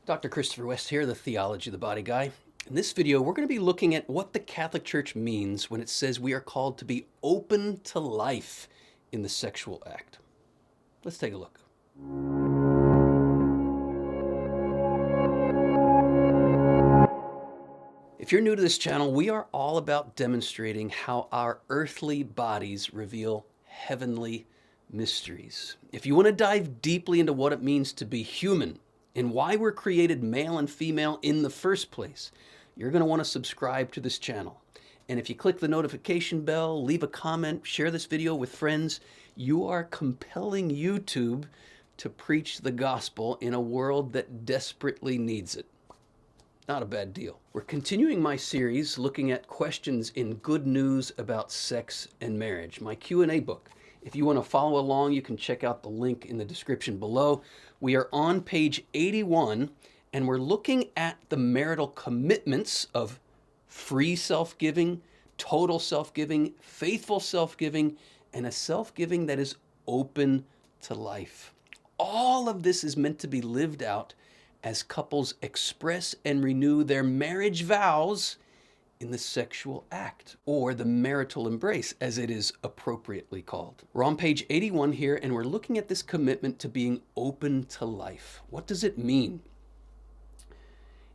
Dr. Christopher West here, the Theology of the Body Guy. In this video, we're going to be looking at what the Catholic Church means when it says we are called to be open to life in the sexual act. Let's take a look. If you're new to this channel, we are all about demonstrating how our earthly bodies reveal heavenly mysteries. If you want to dive deeply into what it means to be human, and why we're created male and female in the first place, you're going to want to subscribe to this channel. And if you click the notification bell, leave a comment, share this video with friends, you are compelling YouTube to preach the gospel in a world that desperately needs it. Not a bad deal. We're continuing my series looking at questions in Good News About Sex and Marriage, my Q&A book. If you want to follow along, you can check out the link in the description below. We are on page 81, and we're looking at the marital commitments of free self-giving, total self-giving, faithful self-giving, and a self-giving that is open to life. All of this is meant to be lived out as couples express and renew their marriage vows in the sexual act, or the marital embrace, as it is appropriately called. We're on page 81 here, and we're looking at this commitment to being open to life. What does it mean?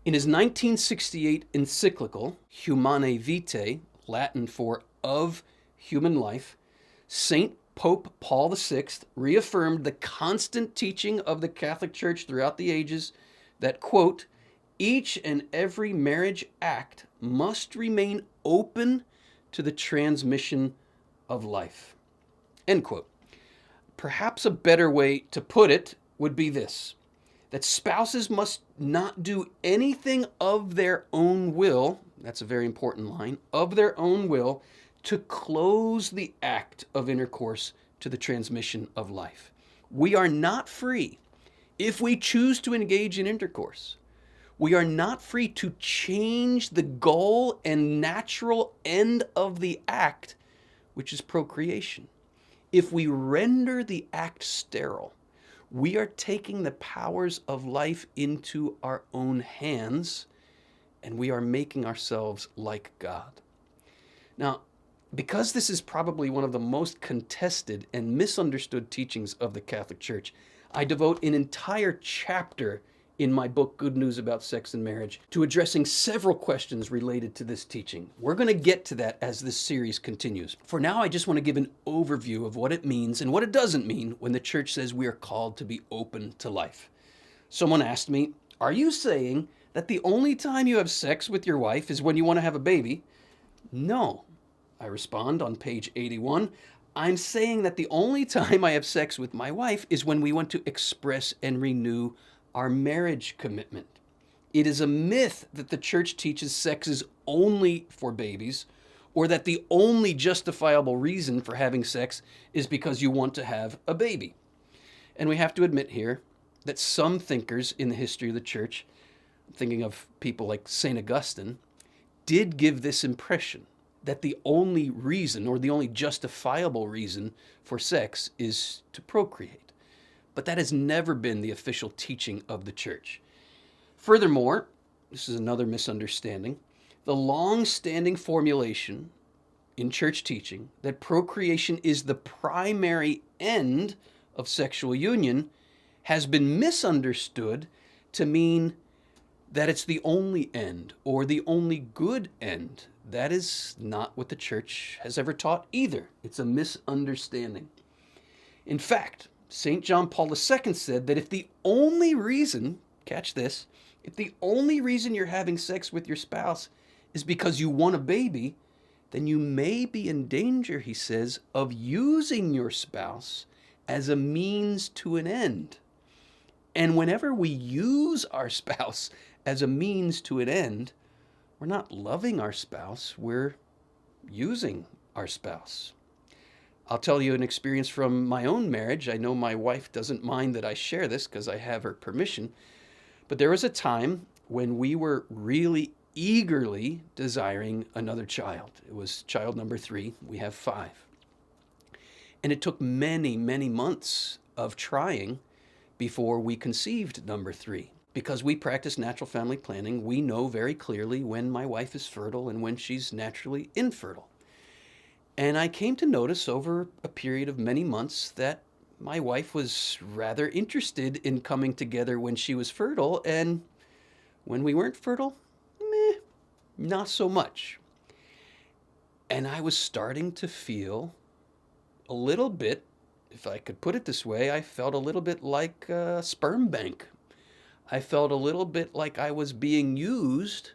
In his 1968 encyclical, Humanae Vitae, Latin for of human life, Saint Pope Paul VI reaffirmed the constant teaching of the Catholic Church throughout the ages that, quote, each and every marriage act must remain open to the transmission of life, end quote. Perhaps a better way to put it would be this, that spouses must not do anything of their own will, that's a very important line, of their own will, to close the act of intercourse to the transmission of life. We are not free if we choose to engage in intercourse. We are not free to change the goal and natural end of the act, which is procreation. If we render the act sterile, we are taking the powers of life into our own hands, and we are making ourselves like God. Now, because this is probably one of the most contested and misunderstood teachings of the Catholic Church, I devote an entire chapter in my book, Good News About Sex and Marriage, to addressing several questions related to this teaching. We're going to get to that as this series continues. For now, I just want to give an overview of what it means and what it doesn't mean when the church says we are called to be open to life. Someone asked me, are you saying that the only time you have sex with your wife is when you want to have a baby? No, I respond on page 81. I'm saying that the only time I have sex with my wife is when we want to express and renew our marriage commitment. It is a myth that the church teaches sex is only for babies, or that the only justifiable reason for having sex is because you want to have a baby. And we have to admit here that some thinkers in the history of the church, thinking of people like St. Augustine, did give this impression that the only reason, or the only justifiable reason for sex is to procreate. But that has never been the official teaching of the church. Furthermore, this is another misunderstanding, the long-standing formulation in church teaching that procreation is the primary end of sexual union has been misunderstood to mean that it's the only end or the only good end. That is not what the church has ever taught either. It's a misunderstanding. In fact, St. John Paul II said that if the only reason, catch this, if the only reason you're having sex with your spouse is because you want a baby, then you may be in danger, he says, of using your spouse as a means to an end. And whenever we use our spouse as a means to an end, we're not loving our spouse, we're using our spouse. I'll tell you an experience from my own marriage. I know my wife doesn't mind that I share this because I have her permission. But there was a time when we were really eagerly desiring another child. It was child number 3. We have 5. And it took many, many months of trying before we conceived number 3. because we practice natural family planning, we know very clearly when my wife is fertile and when she's naturally infertile. And I came to notice over a period of many months that my wife was rather interested in coming together when she was fertile, and when we weren't fertile, not so much. And I was starting to feel a little bit, if I could put it this way, I felt a little bit like a sperm bank. I felt a little bit like I was being used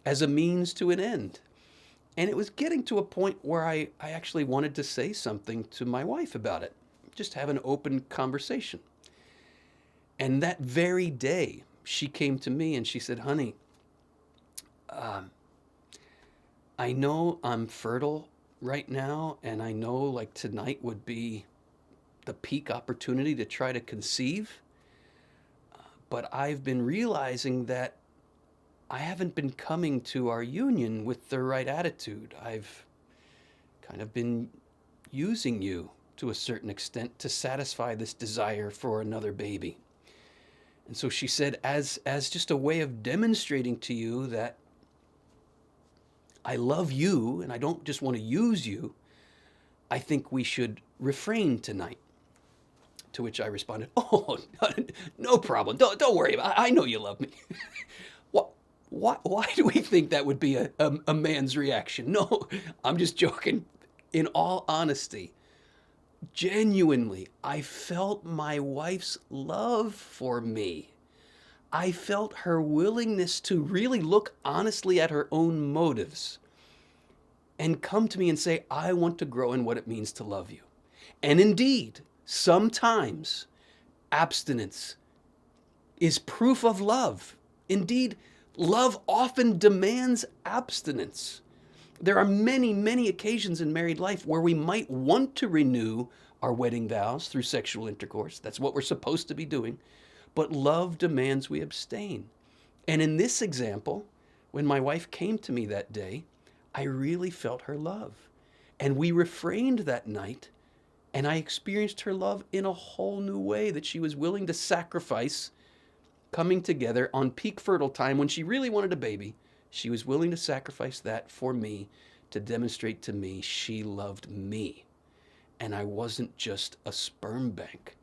as a means to an end. And it was getting to a point where I actually wanted to say something to my wife about it, just have an open conversation. And that very day, she came to me and she said, honey, I know I'm fertile right now, and I know like tonight would be the peak opportunity to try to conceive, but I've been realizing that I haven't been coming to our union with the right attitude. I've kind of been using you to a certain extent to satisfy this desire for another baby. And so she said, as just a way of demonstrating to you that I love you and I don't just want to use you, I think we should refrain tonight. To which I responded, oh, no problem. Don't worry about it. I know you love me. Why do we think that would be a man's reaction? No, I'm just joking. In all honesty, genuinely, I felt my wife's love for me. I felt her willingness to really look honestly at her own motives and come to me and say, I want to grow in what it means to love you. And indeed, sometimes abstinence is proof of love. Indeed, love often demands abstinence. There are many, many occasions in married life where we might want to renew our wedding vows through sexual intercourse. That's what we're supposed to be doing. But love demands we abstain. And in this example, when my wife came to me that day, I really felt her love. And we refrained that night, and I experienced her love in a whole new way, that she was willing to sacrifice coming together on peak fertile time when she really wanted a baby. She was willing to sacrifice that for me to demonstrate to me she loved me. And I wasn't just a sperm bank.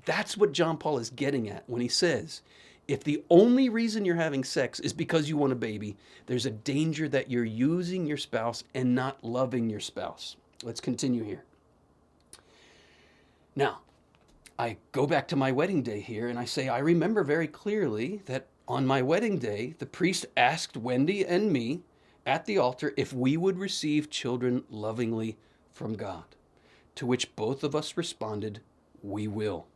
That's what John Paul is getting at when he says, if the only reason you're having sex is because you want a baby, there's a danger that you're using your spouse and not loving your spouse. Let's continue here. Now, I go back to my wedding day here and I say, I remember very clearly that on my wedding day, the priest asked Wendy and me at the altar if we would receive children lovingly from God, to which both of us responded, we will.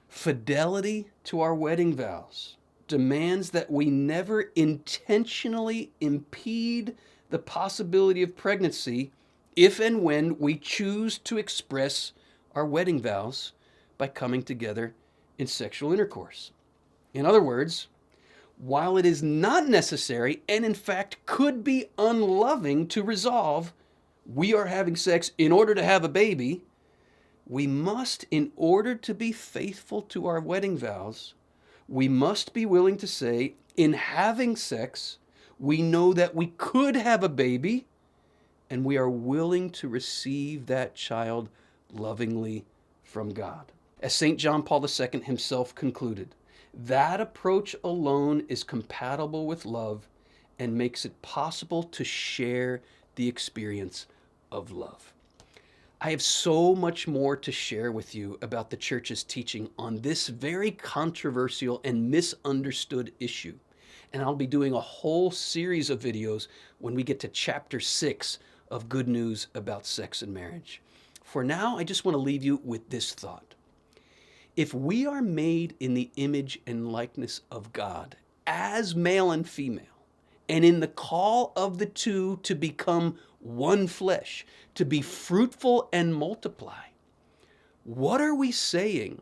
Fidelity to our wedding vows demands that we never intentionally impede the possibility of pregnancy if and when we choose to express our wedding vows by coming together in sexual intercourse. In other words, while it is not necessary and in fact could be unloving to resolve we are having sex in order to have a baby, we must, in order to be faithful to our wedding vows, we must be willing to say, in having sex, we know that we could have a baby, and we are willing to receive that child lovingly from God. As St. John Paul II himself concluded, that approach alone is compatible with love and makes it possible to share the experience of love. I have so much more to share with you about the Church's teaching on this very controversial and misunderstood issue. And I'll be doing a whole series of videos when we get to chapter 6 of Good News About Sex and Marriage. For now, I just want to leave you with this thought. If we are made in the image and likeness of God as male and female, and in the call of the two to become one flesh, to be fruitful and multiply, what are we saying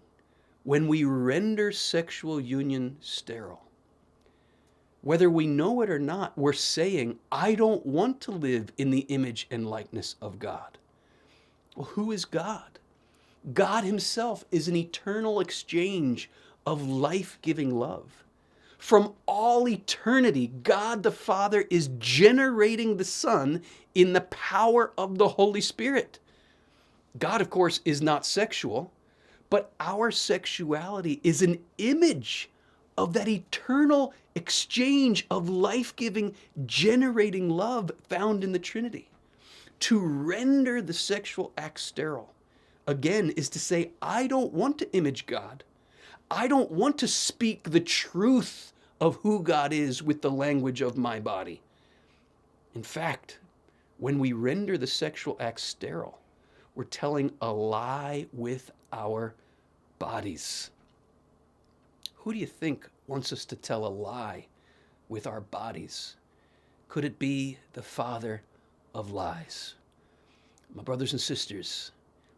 when we render sexual union sterile? Whether we know it or not, we're saying, I don't want to live in the image and likeness of God. Well, who is God? God himself is an eternal exchange of life-giving love. From all eternity, God the Father is generating the Son in the power of the Holy Spirit. God, of course, is not sexual, but our sexuality is an image of that eternal exchange of life-giving, generating love found in the Trinity. To render the sexual act sterile, again, is to say, I don't want to image God. I don't want to speak the truth of who God is with the language of my body. In fact, when we render the sexual act sterile, we're telling a lie with our bodies. Who do you think wants us to tell a lie with our bodies? Could it be the father of lies? My brothers and sisters,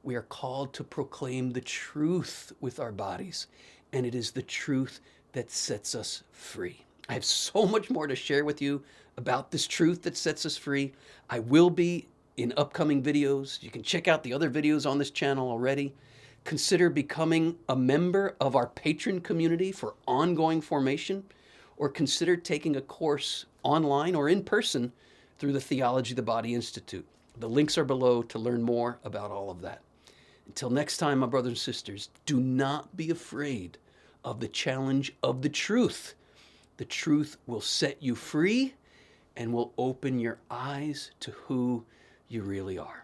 we are called to proclaim the truth with our bodies, and it is the truth that sets us free. I have so much more to share with you about this truth that sets us free. I will be in upcoming videos. You can check out the other videos on this channel already. Consider becoming a member of our patron community for ongoing formation, or consider taking a course online or in person through the Theology of the Body Institute. The links are below to learn more about all of that. Until next time, my brothers and sisters, do not be afraid of the challenge of the truth. The truth will set you free and will open your eyes to who you really are.